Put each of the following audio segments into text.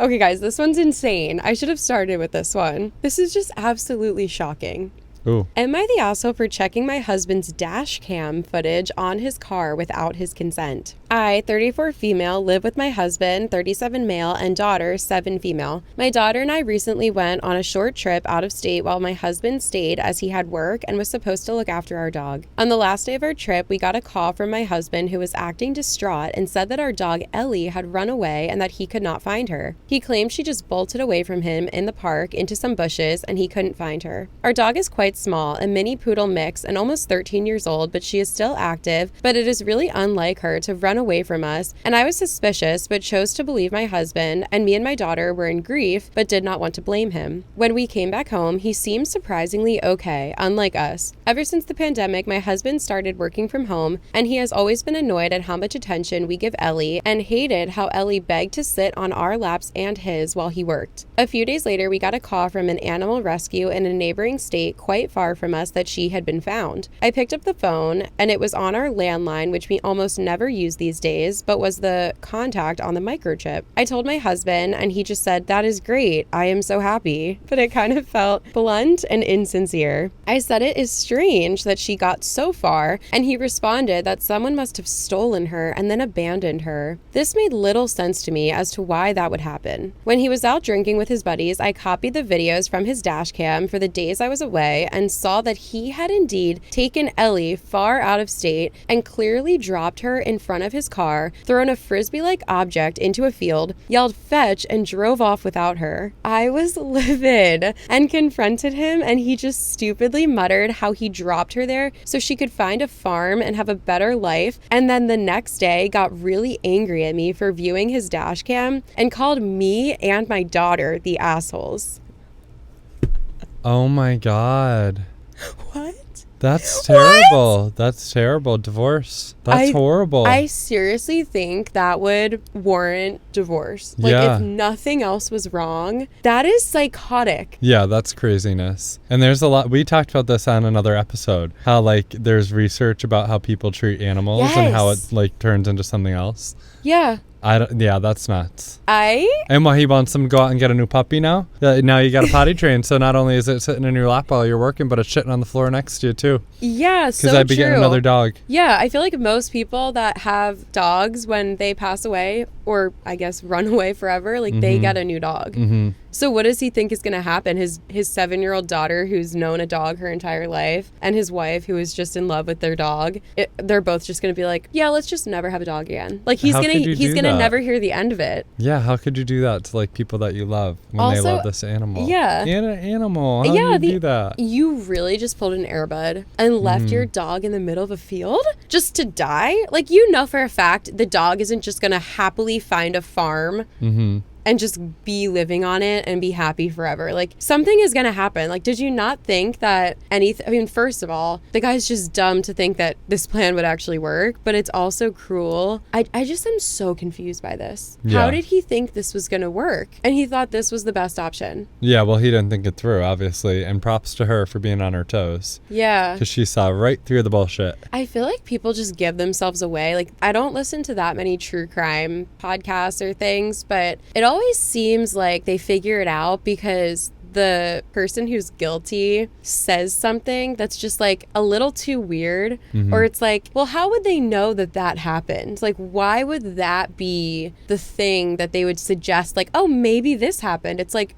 Okay, guys, this one's insane. I should have started with this one. This is just absolutely shocking. Ooh. Am I the asshole for checking my husband's dash cam footage on his car without his consent? I, 34 female, live with my husband, 37 male, and daughter, 7 female. My daughter and I recently went on a short trip out of state while my husband stayed as he had work and was supposed to look after our dog. On the last day of our trip, we got a call from my husband who was acting distraught and said that our dog Ellie had run away and that he could not find her. He claimed she just bolted away from him in the park into some bushes and he couldn't find her. Our dog is quite small, a mini poodle mix and almost 13 years old, but she is still active, but it is really unlike her to run away from us, and I was suspicious but chose to believe my husband, and me and my daughter were in grief but did not want to blame him. When we came back home, he seemed surprisingly okay, unlike us. Ever since the pandemic, my husband started working from home, and he has always been annoyed at how much attention we give Ellie and hated how Ellie begged to sit on our laps and his while he worked. A few days later, we got a call from an animal rescue in a neighboring state quite far from us that she had been found. I picked up the phone, and it was on our landline, which we almost never use these days, but was the contact on the microchip. I told my husband, and he just said, "That is great. I am so happy." But it kind of felt blunt and insincere. I said it is strange that she got so far, and he responded that someone must have stolen her and then abandoned her. This made little sense to me as to why that would happen. When he was out drinking with his buddies, I copied the videos from his dash cam for the days I was away and saw that he had indeed taken Ellie far out of state and clearly dropped her in front of his car, thrown a frisbee-like object into a field, yelled fetch, and drove off without her. I was livid and confronted him, and he just stupidly muttered how he dropped her there so she could find a farm and have a better life, and then the next day got really angry at me for viewing his dash cam and called me and my daughter the assholes. Oh my God. What? That's terrible. What? That's terrible. Divorce. That's horrible. I seriously think that would warrant divorce. Like, yeah. If nothing else was wrong, that is psychotic. Yeah, that's craziness. And there's a lot. We talked about this on another episode. How, like, there's research about how people treat animals and how it, like, turns into something else. Yeah. Yeah, that's nuts. And what, he wants them to go out and get a new puppy now? Now you got a potty train, so not only is it sitting in your lap while you're working, but it's shitting on the floor next to you, too. Yeah, so because I'd be getting another dog. Yeah, I feel like most people that have dogs, when they pass away, or I guess run away forever, like, they get a new dog. Mm-hmm. So what does he think is going to happen? His 7-year-old daughter, who's known a dog her entire life, and his wife, who is just in love with their dog, they're both just going to be like, yeah, let's just never have a dog again. Like, he's going to never hear the end of it. Yeah, how could you do that to, like, people that you love when they love this animal? Yeah. And an animal. How do you do that? You really just pulled an Air Bud and left your dog in the middle of a field just to die? Like, you know for a fact the dog isn't just going to happily find a farm and just be living on it and be happy forever. Like, something is going to happen. Like, did you not think that first of all, the guy's just dumb to think that this plan would actually work, but it's also cruel. I just am so confused by this. Yeah. How did he think this was going to work? And he thought this was the best option. Yeah, well, he didn't think it through, obviously. And props to her for being on her toes. Yeah. Because she saw right through the bullshit. I feel like people just give themselves away. Like, I don't listen to that many true crime podcasts or things, but it always seems like they figure it out because the person who's guilty says something that's just like a little too weird, or it's like, well, how would they know that happened? Like, why would that be the thing that they would suggest? Like, oh, maybe this happened. It's like,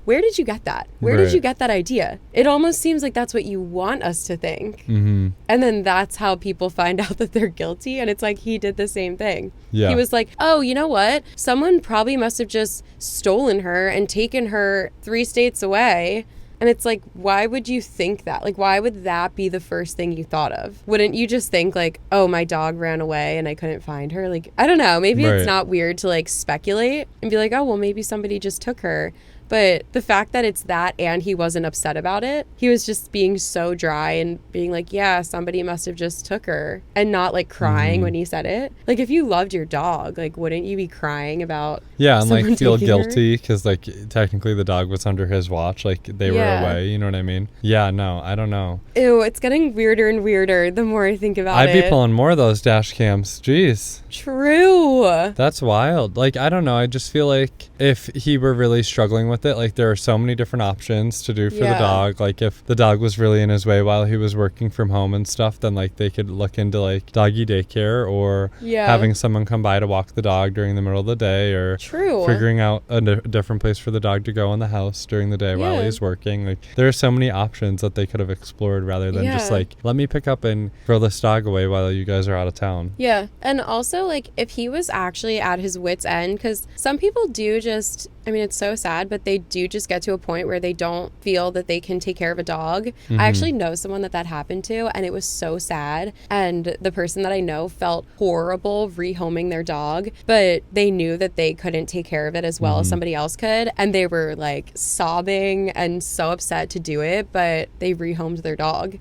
where did you get that? Where did you get that idea? It almost seems like that's what you want us to think. And then that's how people find out that they're guilty. And it's like, he did the same thing. Yeah. He was like, oh, you know what? Someone probably must have just stolen her and taken her 3 states away. And it's like, why would you think that? Like, why would that be the first thing you thought of? Wouldn't you just think like, oh, my dog ran away and I couldn't find her? Like, I don't know. Maybe it's not weird to like speculate and be like, oh, well, maybe somebody just took her. But the fact that it's that and he wasn't upset about it, he was just being so dry and being like, yeah, somebody must have just took her, and not like crying when he said it. Like, if you loved your dog, like, wouldn't you be crying about and like feel taking guilty because like technically the dog was under his watch, like they were away, you know what I mean? Yeah, no, I don't know. Ew, it's getting weirder and weirder the more I think about it. I'd be pulling more of those dash cams. Jeez. True. That's wild. Like, I don't know. I just feel like if he were really struggling with it, like there are so many different options to do for the dog. Like if the dog was really in his way while he was working from home and stuff, then like they could look into like doggy daycare or having someone come by to walk the dog during the middle of the day, or figuring out a different place for the dog to go in the house during the day while he's working. Like there are so many options that they could have explored rather than just like, let me pick up and throw this dog away while you guys are out of town. Yeah. And also, like, if he was actually at his wit's end, because some people do just, I mean, it's so sad, but they do just get to a point where they don't feel that they can take care of a dog. I actually know someone that happened to, and it was so sad. And the person that I know felt horrible rehoming their dog, but they knew that they couldn't take care of it as well as somebody else could. And they were like sobbing and so upset to do it, but they rehomed their dog.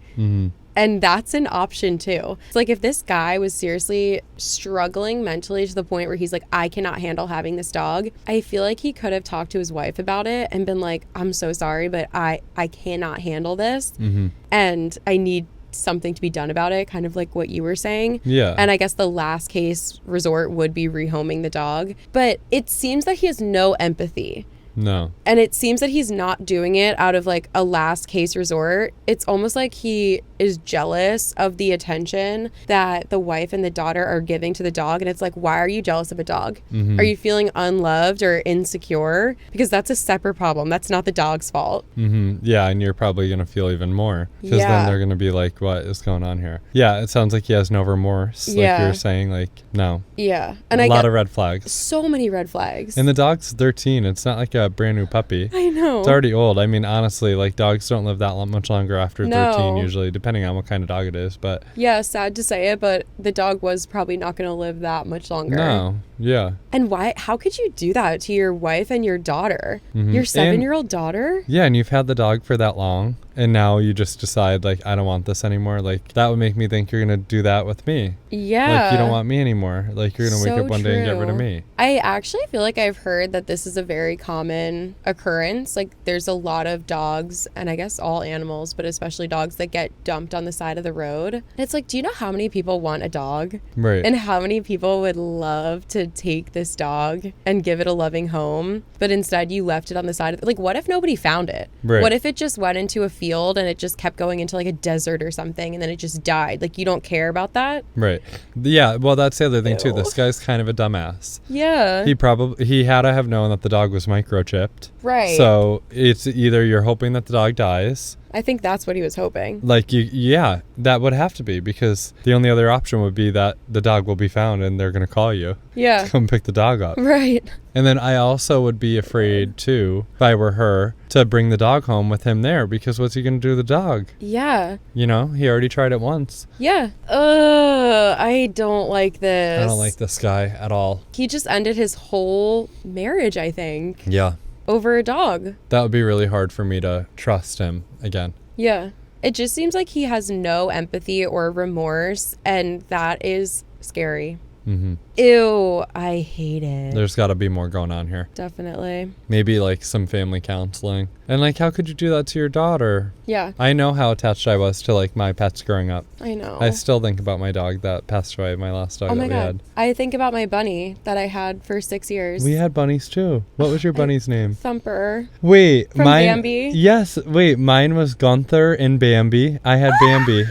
And that's an option too. It's like, if this guy was seriously struggling mentally to the point where he's like, I cannot handle having this dog, I feel like he could have talked to his wife about it and been like, I'm so sorry, but I cannot handle this. And I need something to be done about it, kind of like what you were saying. And I guess the last case resort would be rehoming the dog. But it seems that he has no empathy. No. And it seems that he's not doing it out of like a last case resort. It's almost like he is jealous of the attention that the wife and the daughter are giving to the dog. And it's like, why are you jealous of a dog? Are you feeling unloved or insecure? Because that's a separate problem. That's not the dog's fault. Yeah, and you're probably going to feel even more. Because then they're going to be like, what is going on here? Yeah, it sounds like he has no remorse. Like you're saying, like, no. Yeah. And a lot of red flags. So many red flags. And the dog's 13. It's not like a brand new puppy. I know. It's already old. I mean, honestly, like dogs don't live that much longer after 13 usually, depending on what kind of dog it is. But yeah, sad to say it, but the dog was probably not going to live that much longer. No. Yeah. And how could you do that to your wife and your daughter? Your 7-year-old daughter? Yeah, and you've had the dog for that long, and now you just decide, like, I don't want this anymore. Like, that would make me think you're going to do that with me. Yeah. Like, you don't want me anymore. Like, you're going to wake up one day and get rid of me. I actually feel like I've heard that this is a very common occurrence. Like, there's a lot of dogs, and I guess all animals, but especially dogs, that get dumped on the side of the road. And it's like, do you know how many people want a dog? Right. And how many people would love to take this dog and give it a loving home, but instead you left it on the side of like, what if nobody found it? Right. What if it just went into a field and it just kept going into like a desert or something, and then it just died? Like, you don't care about that? Right. Yeah, well, that's the other thing too. This guy's kind of a dumbass. Yeah. He had to have known that the dog was microchipped. Right. So it's either you're hoping that the dog dies. I think that's what he was hoping. Like, yeah, that would have to be, because the only other option would be that the dog will be found and they're going to call you. Yeah. To come pick the dog up. Right. And then I also would be afraid, too, if I were her, to bring the dog home with him there, because what's he going to do to the dog? Yeah. You know, he already tried it once. Yeah. I don't like this. I don't like this guy at all. He just ended his whole marriage, I think. Yeah. Over a dog. That would be really hard for me to trust him again. Yeah. It just seems like he has no empathy or remorse, and that is scary. Ew, I hate it. There's got to be more going on here. Definitely. Maybe like some family counseling. And like, how could you do that to your daughter? Yeah. I know how attached I was to like my pets growing up. I know. I still think about my dog that passed away, my last dog that we had. I think about my bunny that I had for 6 years. We had bunnies too. What was your bunny's name? Thumper. Wait, From Bambi? Yes, wait, mine was Gunther and Bambi. I had Bambi.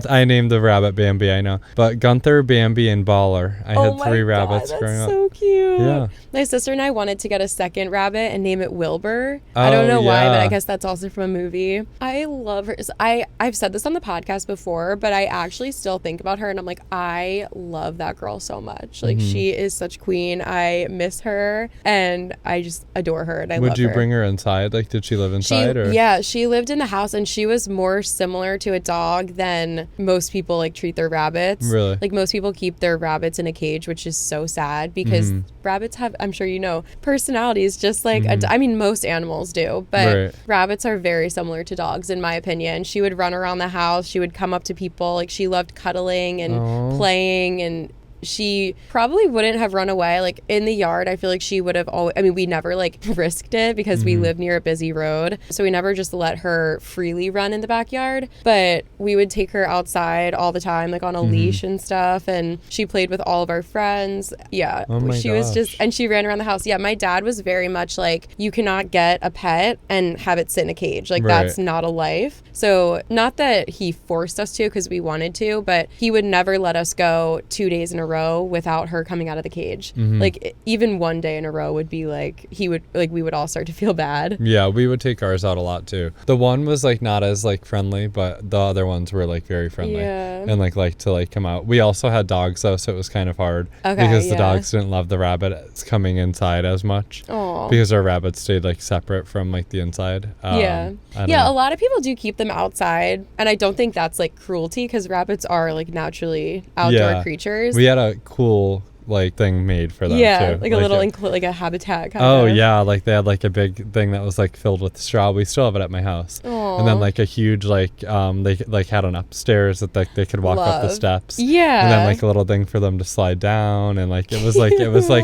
I named the rabbit Bambi, I know. But Gunther, Bambi, and Baller. I had 3 rabbits growing up. That's so cute. Yeah. My sister and I wanted to get a second rabbit and name it Wilbur. I don't know why, but I guess that's also from a movie. I love her. I've said this on the podcast before, but I actually still think about her, and I'm like, I love that girl so much. Like, she is such queen. I miss her, and I just adore her, and I love her. Would you bring her inside? Like, did she live inside? Yeah, she lived in the house, and she was more similar to a dog than than most people like treat their rabbits. Really? Like most people keep their rabbits in a cage, which is so sad because rabbits have, I'm sure you know, personalities just like, I mean, most animals do, but rabbits are very similar to dogs in my opinion. She would run around the house. She would come up to people. Like she loved cuddling and playing, and she probably wouldn't have run away like in the yard. I feel like she would have always, I mean, we never like risked it because we live near a busy road, so we never just let her freely run in the backyard, but we would take her outside all the time, like on a leash and stuff, and she played with all of our friends. She was just, and she ran around the house. My dad was very much like, you cannot get a pet and have it sit in a cage, like that's not a life. So not that he forced us to because we wanted to, but he would never let us go 2 days in a row without her coming out of the cage. Like even one day in a row would be like, he would like, we would all start to feel bad. Yeah, we would take ours out a lot too. The one was like not as like friendly, but the other ones were like very friendly and like to like come out. We also had dogs though, so it was kind of hard because the dogs didn't love the rabbits coming inside as much. Because our rabbits stayed like separate from like the inside. A lot of people do keep them outside, and I don't think that's like cruelty because rabbits are like naturally outdoor creatures. We had a cool like thing made for them too. Like a little like a habitat kind of. Like they had like a big thing that was like filled with straw. We still have it at my house. And then like a huge like they like had an upstairs that like they could walk up the steps. And then like a little thing for them to slide down, and like it was like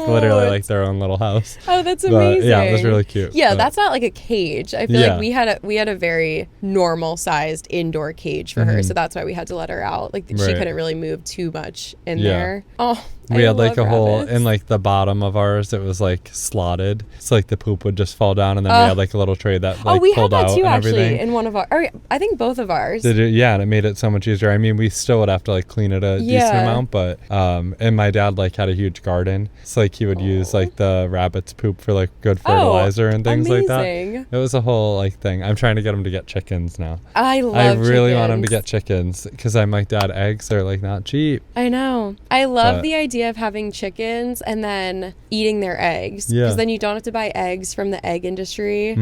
literally like their own little house. Oh, that's amazing. It was really cute. That's not like a cage. I feel like we had a very normal sized indoor cage for her, so that's why we had to let her out. Like she couldn't really move too much in there. We had like a hole in like the bottom of ours that was like slotted, so like the poop would just fall down, and then we had like a little tray that like we pulled had that out too and actually everything. In one of our, or I think both of ours. And it made it so much easier. I mean, we still would have to like clean it a decent amount, but and my dad like had a huge garden, so like he would use like the rabbit's poop for like good fertilizer and things like that. It was a whole like thing. I'm trying to get him to get chickens now. I really want him to get chickens because I'm like, Dad, eggs are like not cheap. I know. I love the idea of having chickens and then eating their eggs, because then you don't have to buy eggs from the egg industry.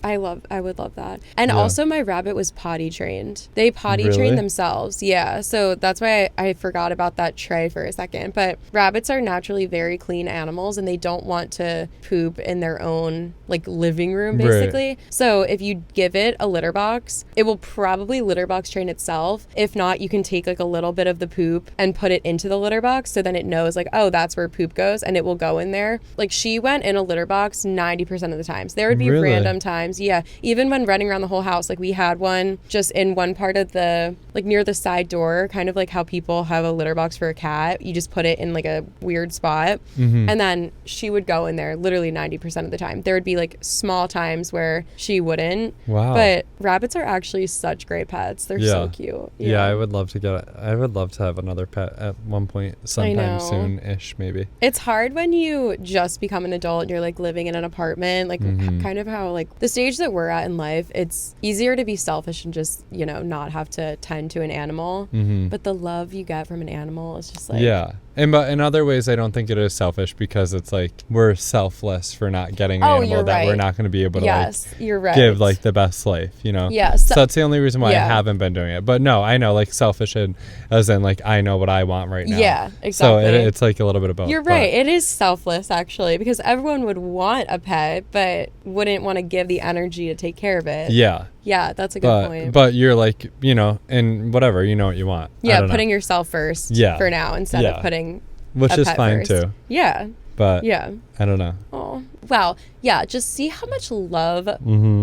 I would love that. And also my rabbit was potty trained. They potty train themselves. So that's why I forgot about that tray for a second. But rabbits are naturally very clean animals, and they don't want to poop in their own like living room basically. So if you give it a litter box, it will probably litter box train itself. If not, you can take like a little bit of the poop and put it into the litter box, so then it knows like, oh, that's where poop goes, and it will go in there. Like she went in a litter box 90% of the times. There would be random times, even when running around the whole house. Like we had one just in one part of the, like near the side door, kind of like how people have a litter box for a cat. You just put it in like a weird spot, and then she would go in there literally 90% of the time. There would be like small times where she wouldn't. But rabbits are actually such great pets. They're so cute. I would love to have another pet at one point sometime soon-ish maybe. It's hard when you just become an adult and you're like living in an apartment, like kind of how like the stage that we're at in life, it's easier to be selfish and just, you know, not have to tend to an animal. But the love you get from an animal is just like but in other ways I don't think it is selfish, because it's like we're selfless for not getting an animal that we're not going to be able to like give like the best life, you know. So that's the only reason why I haven't been doing it. But no, I know, like selfish as in like I know what I want right now. Exactly. So it's like a little bit of both. You're right. It is selfless actually, because everyone would want a pet but wouldn't want to give the energy to take care of it. Yeah, that's a good point. But you're like, you know, and whatever, you know what you want. Putting yourself first for now instead of putting which is fine first. Too. But I don't know. Oh, wow. Yeah, just see how much love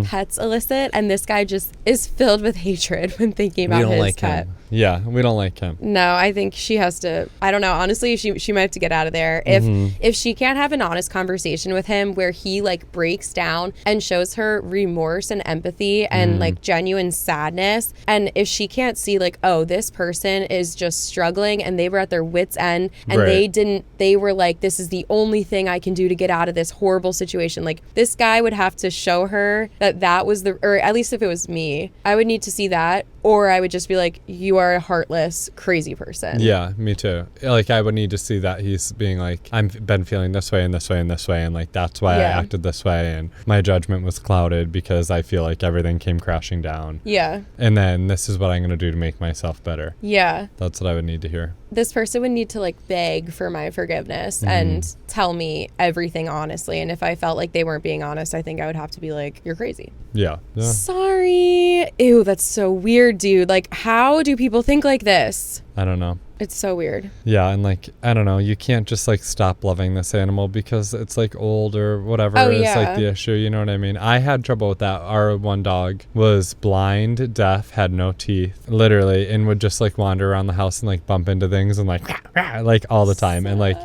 pets elicit, and this guy just is filled with hatred when thinking about his pet. Yeah, we don't like him. No, I think she has to, I don't know, honestly, she might have to get out of there. If she can't have an honest conversation with him where he like breaks down and shows her remorse and empathy and like genuine sadness, and if she can't see like, oh, this person is just struggling and they were at their wits' end and they were like, this is the only thing I can do to get out of this horrible situation. Like, this guy would have to show her that was or at least if it was me, I would need to see that, or I would just be like, you are a heartless, crazy person. Yeah, me too. Like, I would need to see that he's being like, I've been feeling this way and this way and this way, and like that's why I acted this way, and my judgment was clouded because I feel like everything came crashing down. Yeah. And then this is what I'm going to do to make myself better. Yeah. That's what I would need to hear. This person would need to like beg for my forgiveness and tell me everything honestly. And if I felt like they weren't being honest, I think I would have to be like, you're crazy. Yeah. Sorry. Ew, that's so weird, dude. Like, how do people think like this? I don't know. It's so weird. Yeah, and like, I don't know, you can't just like stop loving this animal because it's like old or whatever is like the issue, you know what I mean? I had trouble with that. Our one dog was blind, deaf, had no teeth, literally, and would just like wander around the house and like bump into things and like all the time. Sad. And like,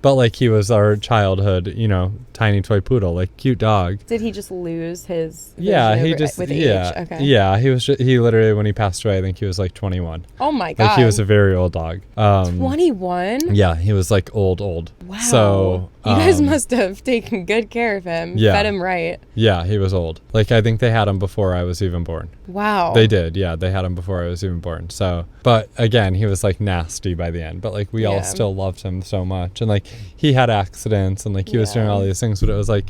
but like he was our childhood, you know, tiny toy poodle, like cute dog. Did he just lose his with age? Okay. Yeah, he literally, when he passed away, I think he was like 21. Oh my God. Like he was a very old dog. 21? Yeah, he was like old. Wow. So you guys must have taken good care of him. Yeah. Fed him right. Yeah, he was old. Like, I think they had him before I was even born. Wow. They did. Yeah, they had him before I was even born. So, but again, he was like nasty by the end, but like we all still loved him so much. And like he had accidents and like he was doing all these things, but it was like,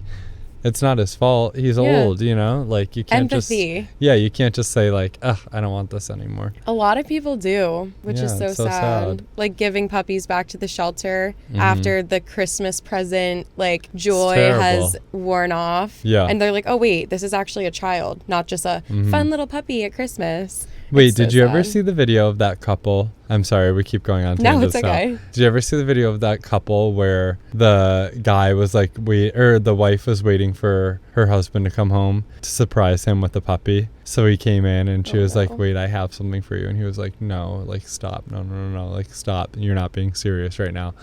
it's not his fault. He's old, you know? Like, you can't Empathy. you can't just say like, ugh, I don't want this anymore. A lot of people do, which is so sad. Like giving puppies back to the shelter after the Christmas present, like, joy has worn off. Yeah. And they're like, oh, wait, this is actually a child, not just a fun little puppy at Christmas. Wait, did you ever see the video of that couple? I'm sorry, we keep going on tangents. No, it's okay. Did you ever see the video of that couple where the guy was like, the wife was waiting for her husband to come home to surprise him with the puppy? So he came in and she was like, wait, I have something for you. And he was like, no, like, stop. No, like, stop. You're not being serious right now.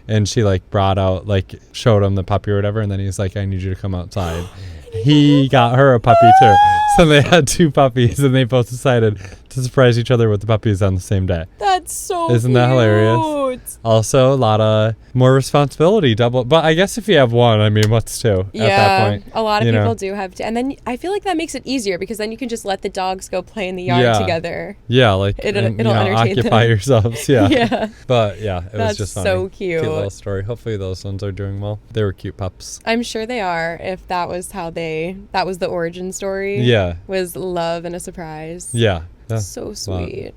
And she like brought out, like, showed him the puppy or whatever. And then he's like, I need you to come outside. He got her a puppy too. So they had two puppies and they both decided to surprise each other with the puppies on the same day. That's so Isn't that hilarious? Also, a lot of more responsibility, double. But I guess if you have one, I mean, what's two at that point? A lot of people do have two. And then I feel like that makes it easier because then you can just let the dogs go play in the yard together. Yeah, like it'll entertain occupy them. yourselves. Yeah. Yeah. But yeah, it was just funny. So cute. Cute little story. Hopefully those ones are doing well. They were cute pups. I'm sure they are if that was that was the origin story. Yeah. Was love and a surprise. Yeah. So sweet.